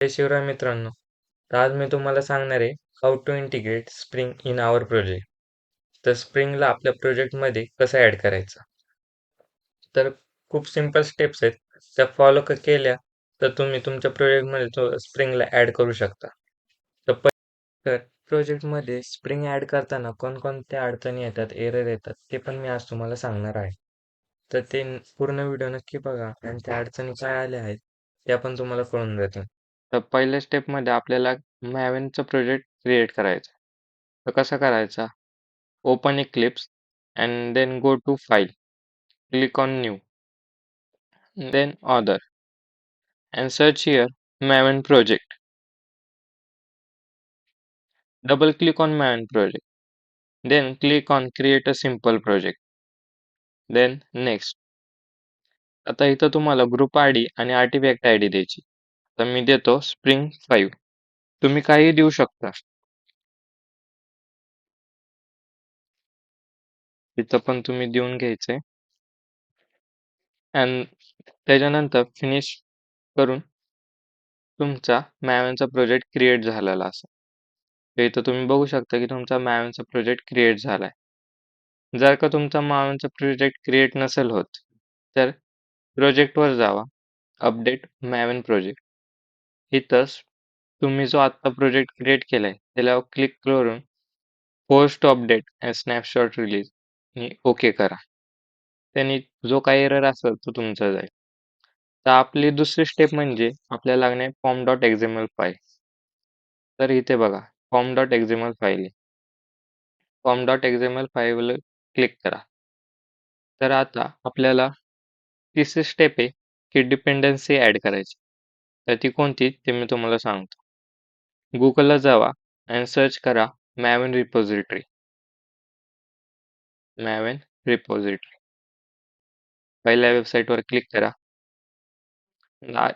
जय शिवराय मित्रांनो. तर आज मी तुम्हाला सांगणार आहे how to integrate spring in our project. तर स्प्रिंगला आपल्या प्रोजेक्टमध्ये कसं ॲड करायचं. तर खूप सिंपल स्टेप्स आहेत. त्या फॉलो केल्या तर तुम्ही तुमच्या प्रोजेक्टमध्ये तो स्प्रिंगला ॲड करू शकता. तर प्रोजेक्टमध्ये स्प्रिंग ॲड करताना कोणकोणत्या अडचणी येतात, एरर येतात ते पण मी आज तुम्हाला सांगणार आहे. तर ते पूर्ण व्हिडिओ नक्की बघा आणि त्या अडचणी काय आल्या आहेत त्या पण तुम्हाला कळून जातील. तर पहिल्या स्टेपमध्ये आपल्याला मॅवेनचं प्रोजेक्ट क्रिएट करायचा. तर कसा करायचा? Open Eclipse and then go to file, click on new, then other and search here Maven project. Double click on Maven project, then click on create a simple project, then next. आता इथं तुम्हाला group ID आणि artefact ID द्यायची. तर मी देतो spring 5. तुम्ही काही देऊ शकता. इथं पण तुम्ही देऊन घ्यायचंय आणि त्याच्यानंतर फिनिश करून तुमचा मॅवेनचा प्रोजेक्ट क्रिएट झालेला असेल. तर इथं तुम्ही बघू शकता की तुमचा मॅवेनचा प्रोजेक्ट क्रिएट झालाय. जर का तुमचा मॅवेनचा प्रोजेक्ट क्रिएट नसेल होत, तर प्रोजेक्टवर जावा, अपडेट मॅवेन प्रोजेक्ट. इथंच तुम्ही जो आत्ता प्रोजेक्ट क्रिएट केलाय त्याला क्लिक करून post update and snapshot release आणि ओके करा. त्यांनी जो काही एरर असेल तो तुमचा जाईल. तर आपली दुसरी स्टेप म्हणजे आपल्याला लागणे फॉर्म डॉट एक्झएमएल फाईल. तर इथे बघा फॉर्म डॉट एक्झएमएल फाईल आहे. फॉर्म डॉट एक्झएमएल फाईलवर क्लिक करा. तर आता आपल्याला तिसरी स्टेप आहे की डिपेंडन्सी ॲड करायची. तर ती कोणती ते मी तुम्हाला सांगतो. गुगलला जावा आणि सर्च करा मॅवेन रिपॉझिटरी. मॅवेन रिपॉझिटरी. पहिल्या वेबसाईटवर क्लिक करा.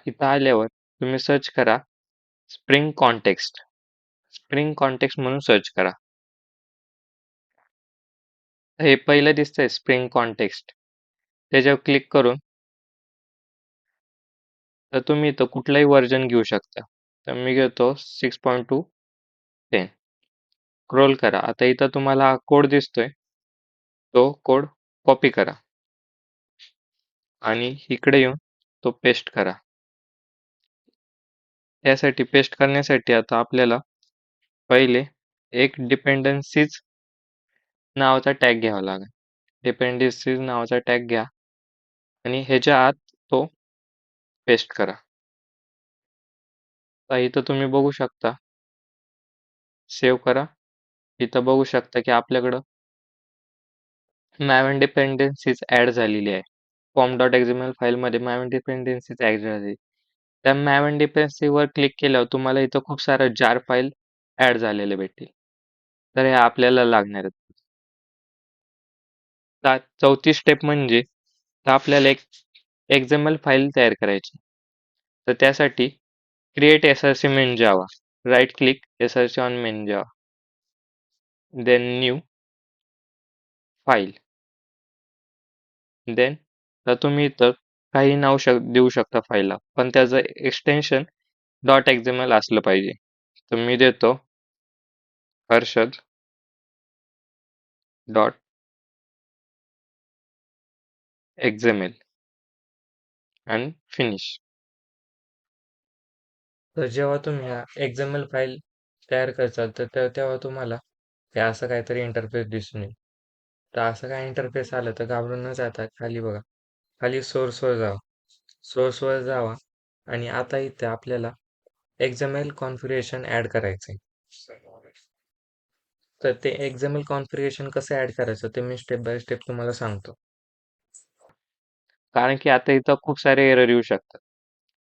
इथं आल्यावर तुम्ही सर्च करा स्प्रिंग कॉन्टेक्स्ट. स्प्रिंग कॉन्टेक्स्ट म्हणून सर्च करा. हे पहिलं दिसतंय स्प्रिंग कॉन्टेक्स्ट. त्याच्यावर क्लिक करून तर तुम्ही इथं कुठलाही व्हर्जन घेऊ शकता. तर मी घेतो 6.2.10. स्क्रोल करा. आता इथं तुम्हाला हा कोड दिसतोय. तो कोड कॉपी करा आणि इकडे येऊन तो पेस्ट करा. यासाठी पेस्ट करण्यासाठी आता आपल्याला पहिले एक डिपेंडन्सीज नावाचा टॅग घ्यावा लागेल. डिपेंडन्सीज नावाचा टॅग घ्या आणि ह्याच्या आत तो पेस्ट करा. तर इथं तुम्ही बघू शकता. सेव्ह करा. इथं बघू शकता की आपल्याकडं मॅवेन डिपेंडन्सीज ॲड झालेली आहे. फॉर्म डॉट एक्झएमएल फाईलमध्ये मॅवेन डिपेंडन्सीज ॲड झाली. त्या मॅवेन डिपेंडन्सीवर क्लिक केल्यावर तुम्हाला इथं खूप साऱ्या जार फाईल ॲड झालेले भेटतील. तर हे आपल्याला लागणार आहेत. चौथी स्टेप म्हणजे आपल्याला एक एक्झएमएल फाईल तयार करायची. तर त्यासाठी create SRC main Java. Right click SRC on main Java. Then new file. Then तर तुम्ही इथं काही नाव देऊ शकता फाईलला, पण त्याचं एक्सटेन्शन डॉट एक्झएमएल असलं पाहिजे. तर मी देतो हर्षद डॉट एक्झएमएल आणि फिनिश. तर जेव्हा तुम्ही एक्झएमएल फाईल तयार करताल तर तेव्हा तुम्हाला हे असं काहीतरी इंटरफेस दिसून येईल. तर असं काय इंटरफेस आलं तर घाबरून न जाता खाली बघा, खाली सोर्सवर जावा. सोर्सवर जावा आणि आता इथे आपल्याला एक्झएमएल कॉन्फिगरेशन ॲड करायचं आहे. तर ते एक्झएमएल कॉन्फिगरेशन कसं ॲड करायचं ते मी स्टेप बाय स्टेप तुम्हाला सांगतो. कारण की आता इथं खूप सारे एरर येऊ शकतात.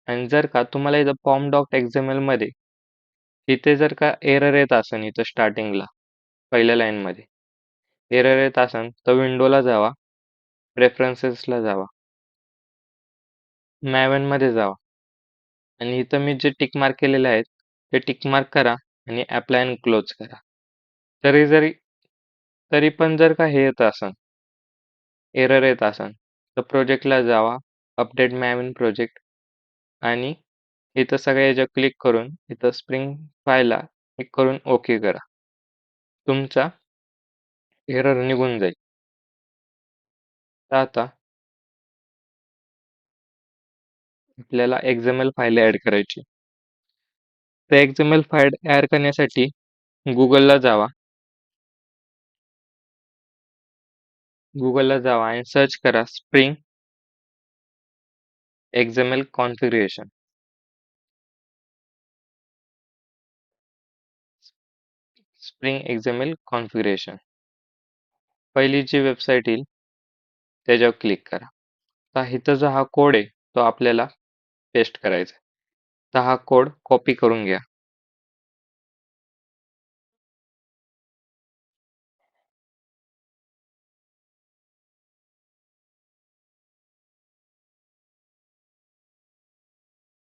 आणि जर का तुम्हाला इथं फॉर्म डॉट एक्झएमएल मध्ये इथे जर का एरर येत असेल इथं स्टार्टिंगला पहिल्या लाईनमध्ये एरर येत असेल तर विंडोला जावा, प्रेफरन्सेसला जावा, मॅवेनमध्ये जावा आणि इथं मी जे टिक मार्क केलेले आहेत ते टिक मार्क करा आणि अप्लाय आणि क्लोज करा. तरी पण जर का हे येत असेल एरर येत असेल तर प्रोजेक्टला जावा, अपडेट मॅवेन प्रोजेक्ट आणि इथं सगळ्या याच्यावर क्लिक करून इथं स्प्रिंग फाईलला क्लिक करून ओके करा. तुमचा एरर निघून जाईल. तर आता आपल्याला XML फाईल ऍड करायची. तर XML फाईल ऍड करण्यासाठी गुगलला जावा. गुगलला जावा आणि सर्च करा spring XML configuration. Spring XML configuration. पहिली जी वेबसाईट येईल त्याच्यावर क्लिक करा. तर इथं जो हा कोड आहे तो आपल्याला पेस्ट करायचा आहे. तर हा कोड कॉपी करून घ्या.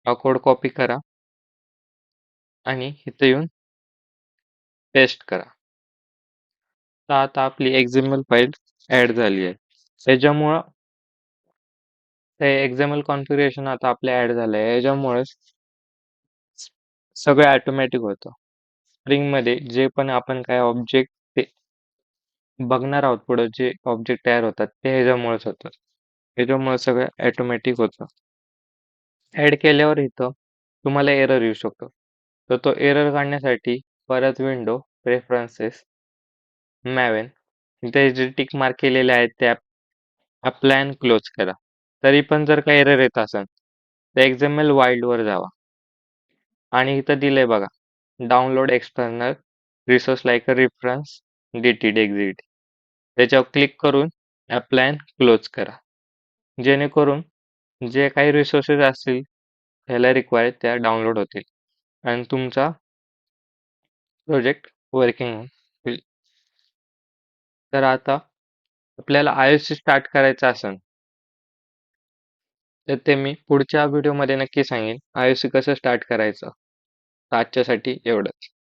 हा कोड कॉपी करा आणि इथं येऊन पेस्ट करा. तर आता आपली XML फाईल ऍड झाली आहे. त्याच्यामुळं ते XML कॉन्फिगरेशन आता आपल्या ऍड झालं आहे. याच्यामुळे सगळं ऑटोमॅटिक होतं. स्प्रिंगमध्ये जे पण आपण काय ऑब्जेक्ट ते बघणार आहोत पुढे जे ऑब्जेक्ट तयार होतात ते ह्याच्यामुळेच होतात. ह्याच्यामुळे सगळं ऑटोमॅटिक होतं. ऍड केल्यावर इथं तुम्हाला एरर येऊ शकतो. तर तो एरर काढण्यासाठी परत विंडो प्रेफरन्सेस मॅवेन इथे जे टिक मार्क केलेले आहेत त्या अप्लाय अँड क्लोज करा. तरी पण जर काही एरर येत असेल तर XML वाईल्ड वर जावा आणि इथं दिलंय बघा download external resource like a reference DTD exit. त्याच्यावर क्लिक करून अप्लाय अँड क्लोज करा. जेणेकरून जे काही रिसोर्सेस असतील ह्याला रिक्वायर्ड त्या डाउनलोड होतील आणि तुमचा प्रोजेक्ट वर्किंग होईल. तर आता आपल्याला IOC स्टार्ट करायचं असेल तर ते मी पुढच्या व्हिडिओमध्ये नक्की सांगेन IOC कसं स्टार्ट करायचं. आजच्यासाठी एवढंच.